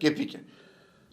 KPK,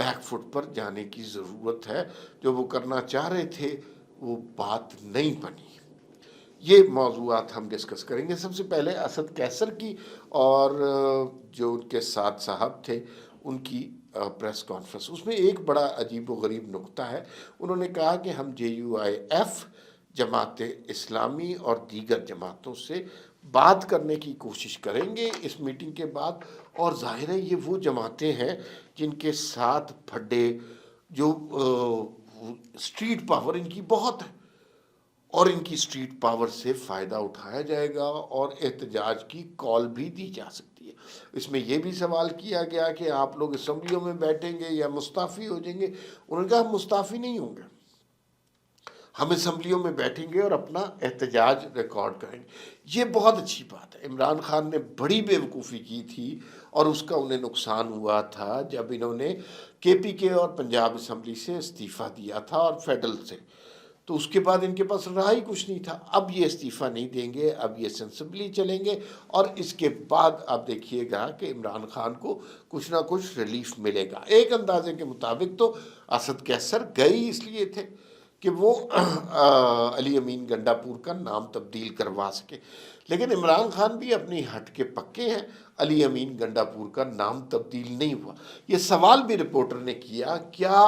back foot پر جانے کی ضرورت ہے. جو وہ کرنا چاہ رہے تھے وہ بات نہیں بنی. یہ موضوعات ہم ڈسکس کریں گے. سب سے پہلے اسد کیسر کی اور جو ان کے ساتھ صاحب تھے ان کی پریس کانفرنس. اس میں ایک بڑا عجیب و غریب نقطہ ہے. انہوں نے کہا کہ ہم JUIF جماعت اسلامی اور دیگر جماعتوں سے بات کرنے کی کوشش کریں گے اس میٹنگ کے بعد. اور ظاہر ہے یہ وہ جماعتیں ہیں جن کے ساتھ پھڈے جو اسٹریٹ پاور ان کی بہت ہے اور ان کی اسٹریٹ پاور سے فائدہ اٹھایا جائے گا اور احتجاج کی کال بھی دی جا سکتی ہے. اس میں یہ بھی سوال کیا گیا کہ آپ لوگ اسمبلیوں میں بیٹھیں گے یا مستعفی ہو جائیں گے. انہوں نے کہا ہم مستعفی نہیں ہوں گے, ہم اسمبلیوں میں بیٹھیں گے اور اپنا احتجاج ریکارڈ کریں گے. یہ بہت اچھی بات ہے. عمران خان نے بڑی بے وقوفی کی تھی اور اس کا انہیں نقصان ہوا تھا جب انہوں نے KPK اور پنجاب اسمبلی سے استعفیٰ دیا تھا اور فیڈرل سے. تو اس کے بعد ان کے پاس رہا ہی کچھ نہیں تھا. اب یہ استعفیٰ نہیں دیں گے, اب یہ سینسبلی چلیں گے اور اس کے بعد آپ دیکھیے گا کہ عمران خان کو کچھ نہ کچھ ریلیف ملے گا. ایک اندازے کے مطابق تو اسد کیسر گئے ہی اس لیے تھے کہ وہ علی امین گنڈاپور کا نام تبدیل کروا سکے. لیکن عمران خان بھی اپنی ہٹ کے پکے ہیں. علی امین گنڈاپور کا نام تبدیل نہیں ہوا. یہ سوال بھی رپورٹر نے کیا کیا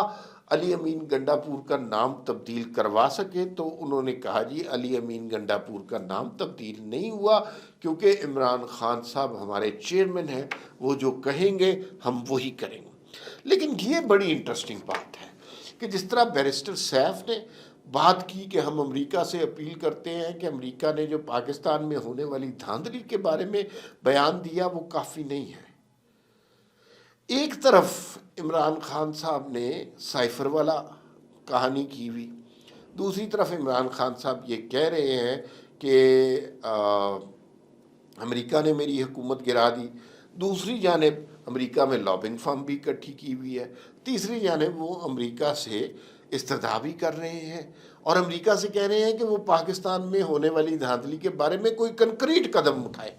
علی امین گنڈاپور کا نام تبدیل کروا سکے, تو انہوں نے کہا جی علی امین گنڈاپور کا نام تبدیل نہیں ہوا کیونکہ عمران خان صاحب ہمارے چیئرمین ہیں, وہ جو کہیں گے ہم وہی کریں گے. لیکن یہ بڑی انٹرسٹنگ بات ہے کہ جس طرح بیرسٹر سیف نے بات کی کہ ہم امریکہ سے اپیل کرتے ہیں کہ امریکہ نے جو پاکستان میں ہونے والی دھاندلی کے بارے میں بیان دیا وہ کافی نہیں ہے. ایک طرف عمران خان صاحب نے سائفر والا کہانی کی ہوئی, دوسری طرف عمران خان صاحب یہ کہہ رہے ہیں کہ امریکہ نے میری حکومت گرا دی. دوسری جانب امریکہ میں لابنگ فارم بھی اکٹھی کی ہوئی ہے. تیسری جانب وہ امریکہ سے استدعا بھی کر رہے ہیں اور امریکہ سے کہہ رہے ہیں کہ وہ پاکستان میں ہونے والی دھاندلی کے بارے میں کوئی کنکریٹ قدم اٹھائے.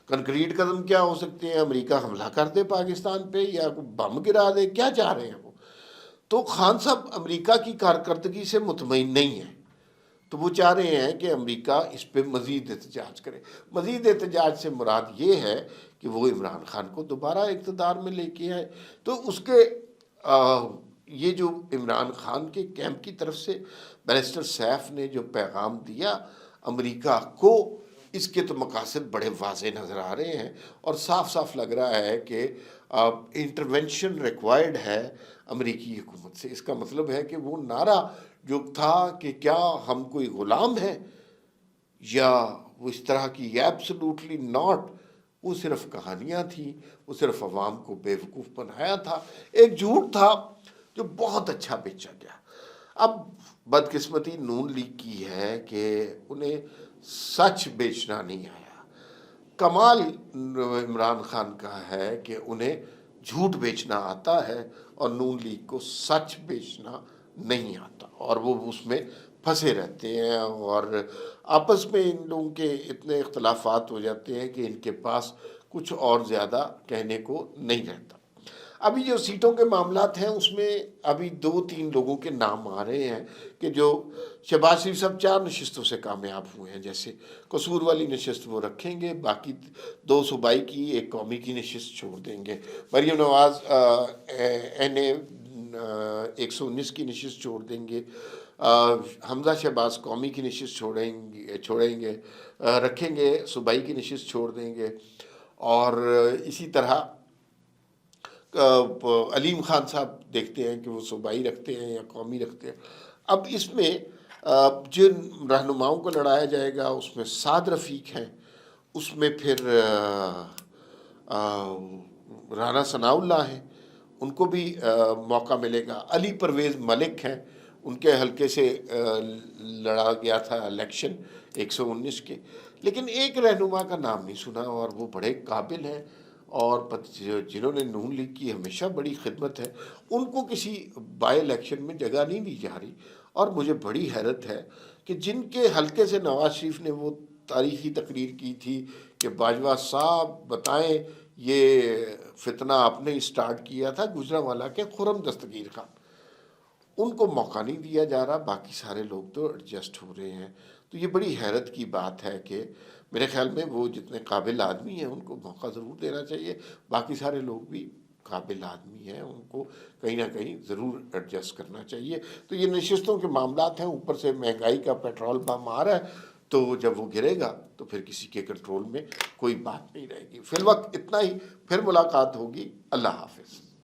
کنکریٹ قدم کیا ہو سکتے ہیں؟ امریکہ حملہ کر دے پاکستان پہ یا بم گرا دے, کیا چاہ رہے ہیں وہ؟ تو خان صاحب امریکہ کی کارکردگی سے مطمئن نہیں ہیں, تو وہ چاہ رہے ہیں کہ امریکہ اس پہ مزید احتجاج کرے. مزید احتجاج سے مراد یہ ہے کہ وہ عمران خان کو دوبارہ اقتدار میں لے کے آئے. تو اس کے یہ جو عمران خان کے کیمپ کی طرف سے بیرسٹر سیف نے جو پیغام دیا امریکہ کو, اس کے تو مقاصد بڑے واضح نظر آ رہے ہیں اور صاف صاف لگ رہا ہے کہ انٹرونشن ریکوائرڈ ہے امریکی حکومت سے. اس کا مطلب ہے کہ وہ نعرہ جو تھا کہ کیا ہم کوئی غلام ہیں یا وہ اس طرح کی ایبسلوٹلی ناٹ, وہ صرف کہانیاں تھیں, وہ صرف عوام کو بے وقوف بنایا تھا, ایک جھوٹ تھا جو بہت اچھا بیچا گیا. اب بدقسمتی نون لیگ کی ہے کہ انہیں سچ بیچنا نہیں آیا. کمال عمران خان کا ہے کہ انہیں جھوٹ بیچنا آتا ہے اور نون لیگ کو سچ بیچنا نہیں آتا, اور وہ اس میں پھنسے رہتے ہیں اور آپس میں ان لوگوں کے اتنے اختلافات ہو جاتے ہیں کہ ان کے پاس کچھ اور زیادہ کہنے کو نہیں رہتا. ابھی جو سیٹوں کے معاملات ہیں اس میں ابھی 2-3 لوگوں کے نام آ رہے ہیں کہ جو شہباز شریف صاحب 4 نشستوں سے کامیاب ہوئے ہیں, جیسے قصور والی نشست وہ رکھیں گے, باقی 2 صوبائی کی 1 قومی کی نشست چھوڑ دیں گے. مریم نواز NA 119 کی نشست چھوڑ دیں گے. حمزہ شہباز قومی کی نشست چھوڑیں گے رکھیں گے, صوبائی کی نشست چھوڑ دیں گے. اور اسی طرح علیم خان صاحب دیکھتے ہیں کہ وہ صوبائی رکھتے ہیں یا قومی رکھتے ہیں. اب اس میں جن رہنماؤں کو لڑایا جائے گا اس میں سعد رفیق ہیں, اس میں پھر رانا ثناء اللہ ہیں, ان کو بھی موقع ملے گا. علی پرویز ملک ہیں, ان کے حلقے سے لڑا گیا تھا الیکشن 119 کے, لیکن ایک رہنما کا نام نہیں سنا اور وہ بڑے قابل ہیں اور جنہوں نے نون لیگ کی ہمیشہ بڑی خدمت ہے, ان کو کسی بائی الیکشن میں جگہ نہیں دی جا رہی. اور مجھے بڑی حیرت ہے کہ جن کے حلقے سے نواز شریف نے وہ تاریخی تقریر کی تھی کہ باجوہ صاحب بتائیں یہ فتنہ آپ نے اسٹارٹ کیا تھا گجرانوالہ کے خرم دستگیر خان، ان کو موقع نہیں دیا جا رہا، باقی سارے لوگ تو ایڈجسٹ ہو رہے ہیں۔ تو یہ بڑی حیرت کی بات ہے کہ میرے خیال میں وہ جتنے قابل آدمی ہیں ان کو موقع ضرور دینا چاہیے، باقی سارے لوگ بھی قابل آدمی ہیں، ان کو کہیں نہ کہیں ضرور ایڈجسٹ کرنا چاہیے۔ تو یہ نشستوں کے معاملات ہیں، اوپر سے مہنگائی کا پیٹرول بم آ رہا ہے، تو جب وہ گرے گا تو پھر کسی کے کنٹرول میں کوئی بات نہیں رہے گی۔ فی الوقت اتنا ہی، پھر ملاقات ہوگی، اللہ حافظ۔